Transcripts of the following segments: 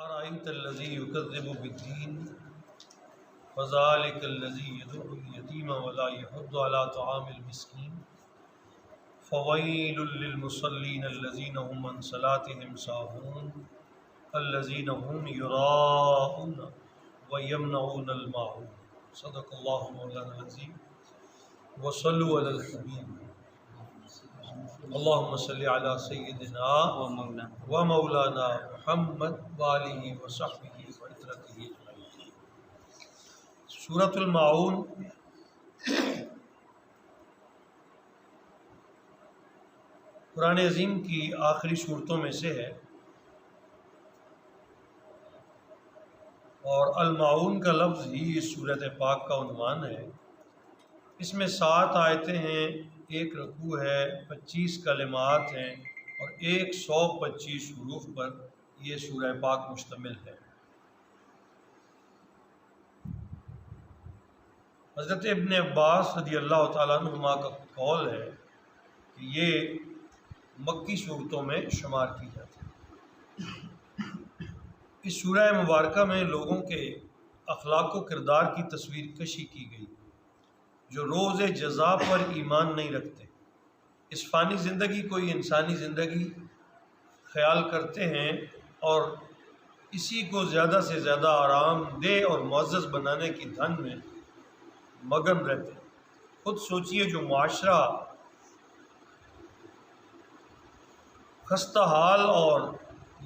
أرأيت الذي يكذب بالدين فذلك الذي يدع اليتيم ولا يحض على طعام المسكين فويل للمصلين الذين هم عن صلاتهم ساهون الذين هم يراءون ويمنعون الماعون صدق الله مولانا العظيم وصلوا على الحبيب اللهم صل على سيدنا ومولانا محمد وآلہ وصحبہ وعترتہ اجمعین۔ سورۃ الماعون قرآن عظیم کی آخری صورتوں میں سے ہے، اور الماعون کا لفظ ہی اس صورت پاک کا عنوان ہے۔ اس میں 7 آیتیں ہیں، 1 رکوع ہے، 25 کلمات ہیں اور 125 حروف پر یہ سورہ پاک مشتمل ہے۔ حضرت ابن عباس رضی اللہ تعالیٰ عنہما کا قول ہے کہ یہ مکی صورتوں میں شمار کی جاتی ہے۔ اس سورہ مبارکہ میں لوگوں کے اخلاق و کردار کی تصویر کشی کی گئی جو روز جزا پر ایمان نہیں رکھتے، اس فانی زندگی کو یہ انسانی زندگی خیال کرتے ہیں اور اسی کو زیادہ سے زیادہ آرام دہ اور معزز بنانے کی دھن میں مگن رہتے ہیں۔ خود سوچئے جو معاشرہ خستہ حال اور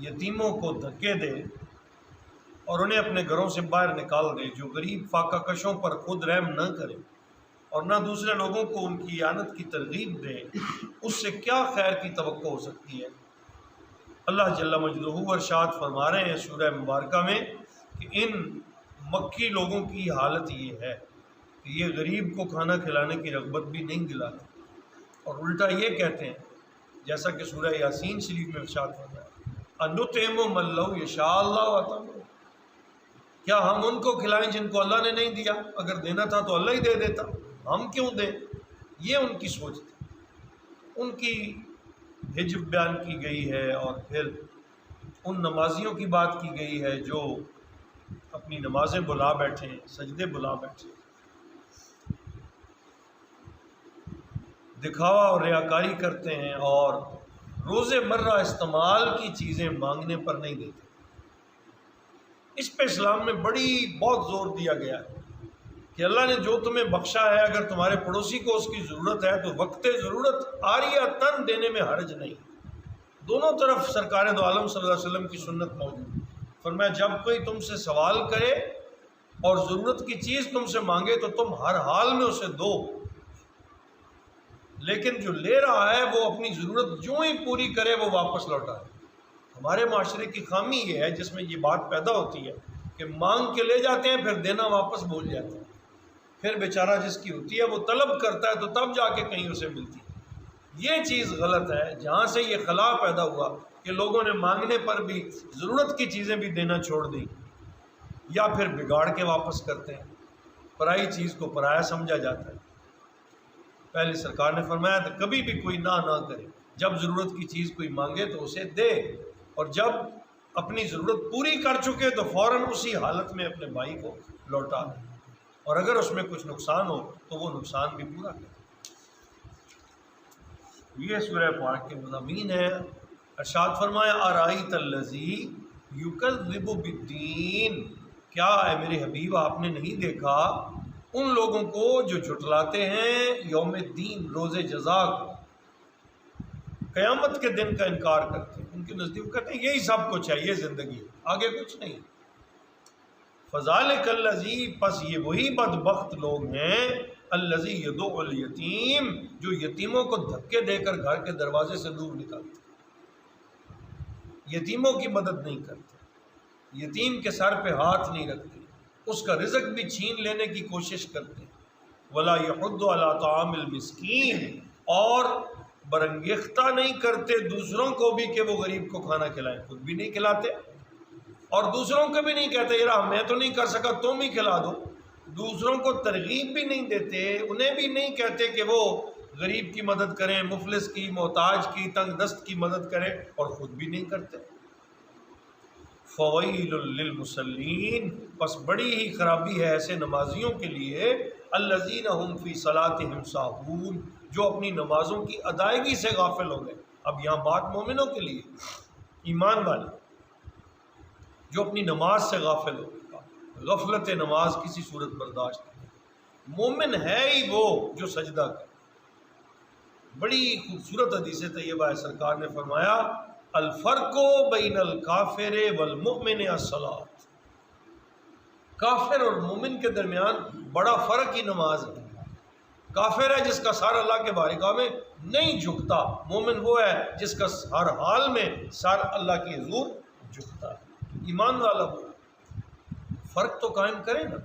یتیموں کو دھکے دے اور انہیں اپنے گھروں سے باہر نکال دے، جو غریب فاقہ کشوں پر خود رحم نہ کرے اور نہ دوسرے لوگوں کو ان کی اعانت کی ترغیب دے، اس سے کیا خیر کی توقع ہو سکتی ہے؟ اللہ جل مجدہ ارشاد فرما رہے ہیں سورہ مبارکہ میں کہ ان مکی لوگوں کی حالت یہ ہے کہ یہ غریب کو کھانا کھلانے کی رغبت بھی نہیں دلاتے، اور الٹا یہ کہتے ہیں جیسا کہ سورہ یاسین شریف میں ارشاد فرمایا انطعم من لو یشاء اللہ اطعمہ، کیا ہم ان کو کھلائیں جن کو اللہ نے نہیں دیا؟ اگر دینا تھا تو اللہ ہی دے دیتا، ہم کیوں دیں؟ یہ ان کی سوچ تھی۔ ان کی حجب بیان کی گئی ہے، اور پھر ان نمازیوں کی بات کی گئی ہے جو اپنی نمازیں بلا بیٹھے، سجدے بلا بیٹھے، دکھاوا اور ریاکاری کرتے ہیں اور روز مرہ استعمال کی چیزیں مانگنے پر نہیں دیتے۔ اس پہ اسلام میں بہت زور دیا گیا ہے کہ اللہ نے جو تمہیں بخشا ہے، اگر تمہارے پڑوسی کو اس کی ضرورت ہے تو وقت ضرورت عاریۃً دینے میں حرج نہیں۔ دونوں طرف سرکار دو عالم صلی اللہ علیہ وسلم کی سنت موجود ہے۔ فرمایا جب کوئی تم سے سوال کرے اور ضرورت کی چیز تم سے مانگے تو تم ہر حال میں اسے دو، لیکن جو لے رہا ہے وہ اپنی ضرورت جو ہی پوری کرے وہ واپس لوٹائے۔ ہمارے معاشرے کی خامی یہ ہے جس میں یہ بات پیدا ہوتی ہے کہ مانگ کے لے جاتے ہیں، پھر دینا واپس بھول جاتے ہیں، پھر بیچارہ جس کی ہوتی ہے وہ طلب کرتا ہے تو تب جا کے کہیں اسے ملتی ہے۔ یہ چیز غلط ہے، جہاں سے یہ خلا پیدا ہوا کہ لوگوں نے مانگنے پر بھی ضرورت کی چیزیں بھی دینا چھوڑ دیں یا پھر بگاڑ کے واپس کرتے ہیں۔ پرائی چیز کو پرایا سمجھا جاتا ہے۔ پہلے سرکار نے فرمایا کہ کبھی بھی کوئی نہ کرے، جب ضرورت کی چیز کوئی مانگے تو اسے دے، اور جب اپنی ضرورت پوری کر چکے تو فوراً اسی حالت میں اپنے بھائی کو لوٹا دے، اور اگر اس میں کچھ نقصان ہو تو وہ نقصان بھی پورا کرے۔ یہ سورہ پاک کے مضامین ہیں۔ ارشاد فرمایا ارأیت الذی یکذب بالدین، کیا اے میرے حبیب آپ نے نہیں دیکھا ان لوگوں کو جو جھٹلاتے ہیں یوم الدین، روز جزا کو، قیامت کے دن کا انکار کرتے ہیں۔ ان کے نزدیک کہتے ہیں یہی سب کچھ ہے، یہ زندگی ہے، آگے کچھ نہیں۔ فذالک الذی، پس یہ وہی بدبخت لوگ ہیں، الذی یدع الیتیم، جو یتیموں کو دھکے دے کر گھر کے دروازے سے دور نکالتے، یتیموں کی مدد نہیں کرتے، یتیم کے سر پہ ہاتھ نہیں رکھتے، اس کا رزق بھی چھین لینے کی کوشش کرتے، ولا یحض علی طعام المسکین، اور برانگیختہ نہیں کرتے دوسروں کو بھی کہ وہ غریب کو کھانا کھلائیں، خود بھی نہیں کھلاتے اور دوسروں کو بھی نہیں کہتے یار میں تو نہیں کر سکا تم ہی کھلا دو، دوسروں کو ترغیب بھی نہیں دیتے، انہیں بھی نہیں کہتے کہ وہ غریب کی مدد کریں، مفلس کی، محتاج کی، تنگ دست کی مدد کریں، اور خود بھی نہیں کرتے۔ فویل للمصلین، پس بڑی ہی خرابی ہے ایسے نمازیوں کے لیے، الذین هم فی صلاتہم ساہون، جو اپنی نمازوں کی ادائیگی سے غافل ہو گئے۔ اب یہاں بات مومنوں کے لیے، ایمان والے جو اپنی نماز سے غافل ہو گئے، غفلت نماز کسی صورت برداشت نہیں۔ مومن ہے ہی وہ جو سجدہ کرے۔ بڑی خوبصورت حدیث طیبہ ہے، سرکار نے فرمایا الفرق بین الکافر والمؤمن الصلاۃ، کافر اور مومن کے درمیان بڑا فرق ہی نماز ہے۔ کافر ہے جس کا سر اللہ کے بارگاہ میں نہیں جھکتا، مومن وہ ہے جس کا ہر حال میں سر اللہ کی حضور جھکتا ہے۔ ایمان والا وہ فرق تو قائم کرے نا،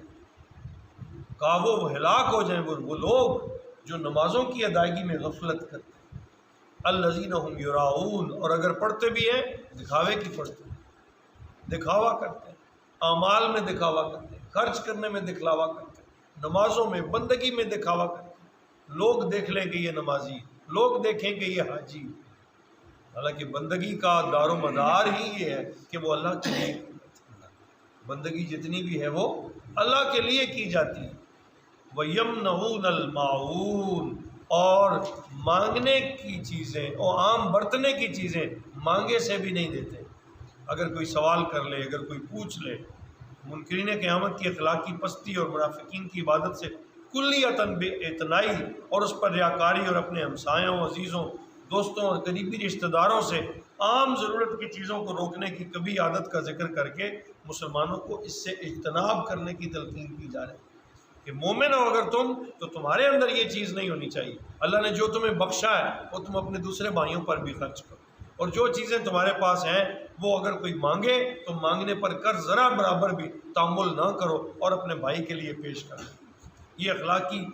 کعبوں وہ ہلاک ہو جائیں وہ لوگ جو نمازوں کی ادائیگی میں غفلت کرتے ہیں۔ الذین هم یراؤون، اور اگر پڑھتے بھی ہیں دکھاوے کی پڑھتے ہیں، دکھاوا کرتے ہیں، اعمال میں دکھاوا کرتے ہیں، خرچ کرنے میں دکھلاوا کرتے ہیں، نمازوں میں بندگی میں دکھاوا کرتے ہیں۔ لوگ دیکھ لیں گے یہ نمازی، لوگ دیکھیں گے یہ حاجی، حالانکہ بندگی کا دار و مدار ہی یہ ہے کہ وہ اللہ کے لیے، بندگی جتنی بھی ہے وہ اللہ کے لیے کی جاتی ہے۔ وَيَمْنَعُونَ الْمَاعُونَ، اور مانگنے کی چیزیں اور عام برتنے کی چیزیں مانگے سے بھی نہیں دیتے۔ اگر کوئی سوال کر لے، اگر کوئی پوچھ لے، منکرین قیامت کی اخلاقی پستی اور منافقین کی عبادت سے کلیتاً بے اعتنائی، اور اس پر ریاکاری، اور اپنے ہمسایوں، عزیزوں، دوستوں اور قریبی رشتہ داروں سے عام ضرورت کی چیزوں کو روکنے کی کبھی عادت کا ذکر کر کے مسلمانوں کو اس سے اجتناب کرنے کی تلقین کی جا رہی ہے کہ مومن ہو اگر تم تو تمہارے اندر یہ چیز نہیں ہونی چاہیے۔ اللہ نے جو تمہیں بخشا ہے وہ تم اپنے دوسرے بھائیوں پر بھی خرچ کرو، اور جو چیزیں تمہارے پاس ہیں وہ اگر کوئی مانگے تو مانگنے پر کر ذرا برابر بھی تحمل نہ کرو اور اپنے بھائی کے لیے پیش کرو۔ یہ اخلاقی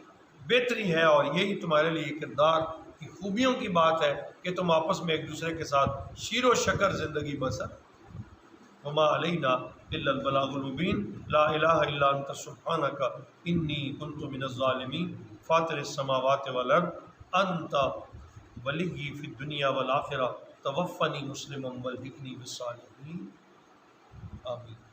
بہتری ہے، اور یہی تمہارے لیے کردار کی خوبیوں کی بات ہے کہ تم آپس میں ایک دوسرے کے ساتھ شیر و شکر زندگی بسر۔ وما علینا الا البلاغ المبین، لا الہ الا انت سبحانک انی کنت من الظالمین، فاطر السماوات والارض انت ولی فی الدنیا والآخرہ، توفنی مسلما والحقنی بالصالحین، آمین۔